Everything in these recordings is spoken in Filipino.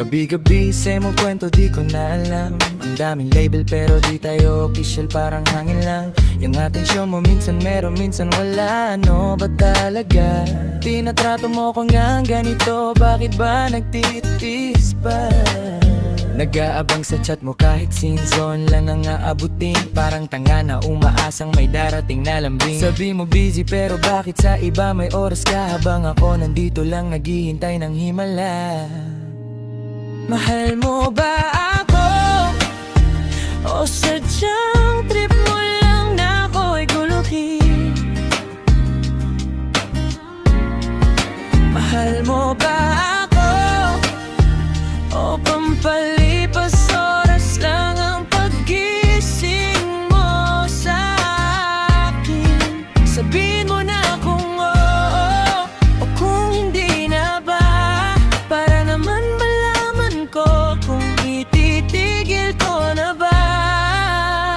Gabi-gabi sa mong kwento di ko na alam. Ang daming label pero di tayo official, parang hangin lang. Yung atensyon mo minsan meron, minsan wala. Ano ba talaga? Tinatrato mo ko nga ganito, bakit ba nagtitiis pa? Nag-aabang sa chat mo kahit scene zone lang ang aabutin. Parang tanga na umaasang may darating na lambing. Sabi mo busy pero bakit sa iba may oras ka, habang ako nandito lang naghihintay ng himala. Mahal mo ba ako? O sadyang trip mo lang na ako'y guluhin? Mahal mo ba ako? O pampalipas oras lang ang paggising mo sa akin? Sabihin mo na kung oo o kung hindi na ba, para naman malaman ko kung ititigil ko na ba.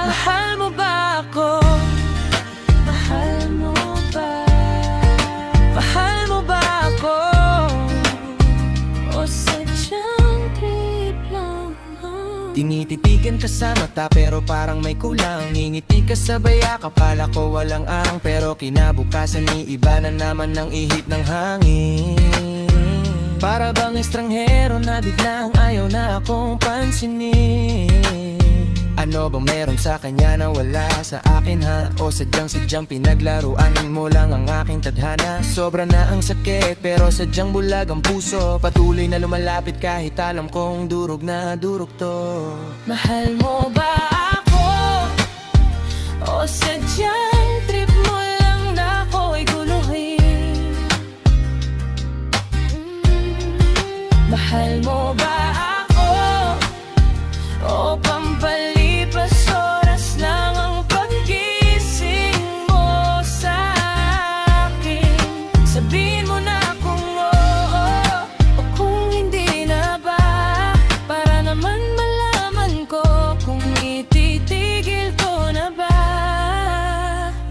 Mahal mo ba ako? Mahal mo ba? Mahal mo ba ako? O sadyang trip lang? Tinititigan ka sa mata pero parang may kulang. Ngingiti ka sa baya, kapala ko walang arang, pero kinabukasan iiba na naman ng ihip ng hangin. Para bang estranghero na biglang ayaw na akong pansinin. Ano bang meron sa kanya na wala sa akin ha? O sadyang pinaglaruan mo lang ang aking tadhana? Sobra na ang sakit pero sadyang bulag ang puso. Patuloy na lumalapit kahit alam kong durog na durog to. Mahal mo ba ako? O sadyang trip mo lang na ako'y guluhin? Mahal mo ba ako? O pampalipas oras lang ang paggising mo sa akin? Sabihin mo na kung oo o kung hindi na ba, para naman malaman ko kung ititigil ko na ba.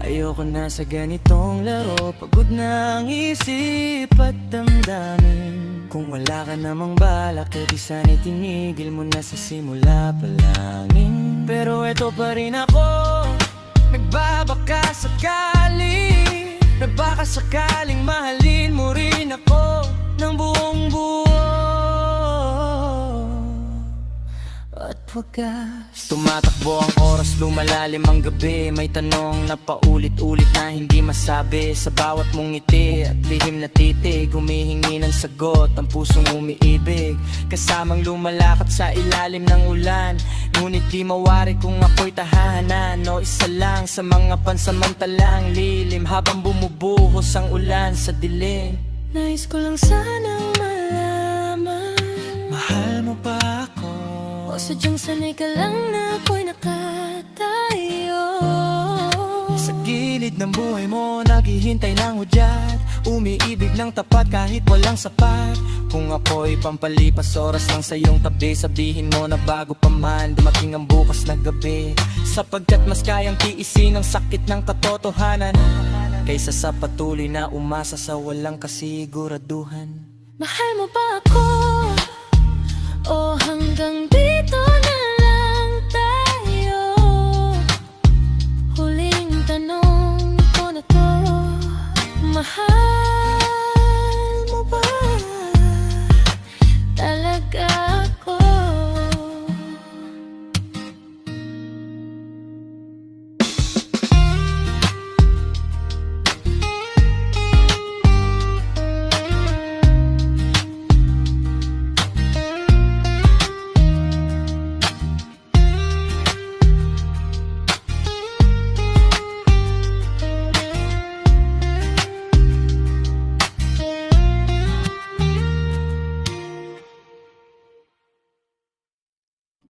Ayoko na sa ganitong laro, pagod na ang isip at damdamin. Kung wala ka namang balak, eh di sana'y tinigil mo na sa simula pa langin. Pero eto pa rin ako, nagbabaka sakali, na baka sakaling mahalin mo rin ako ng buong buo at wagas. Tumatakbo ang oras, lumalalim ang gabi. May tanong na paulit-ulit na hindi masabi. Sa bawat mong ngiti at lihim na titig, humihingi ng sagot ang pusong umiibig. Kasamang lumalakad sa ilalim ng ulan, ngunit di mawari kung ako'y tahanan o isa lang sa mga pansamantalang lilim. Habang bumubuhos ang ulan sa dilim, nais ko lang sanang malaman, mahal mo ba ako? O sadyang sanay ka lang na ako'y nakatayo sa gilid ng buhay mo, naghihintay ng hudyat, umiibig ng tapat kahit walang sapat. Kung ako'y pampalipas oras lang sa iyong tabi, sabihin mo na bago pa man dumating ang bukas na gabi. Sapagkat mas kayang tiisin ang sakit ng katotohanan kaysa sa patuloy na umasa sa walang kasiguraduhan. Mahal mo ba ako? O hanggang dito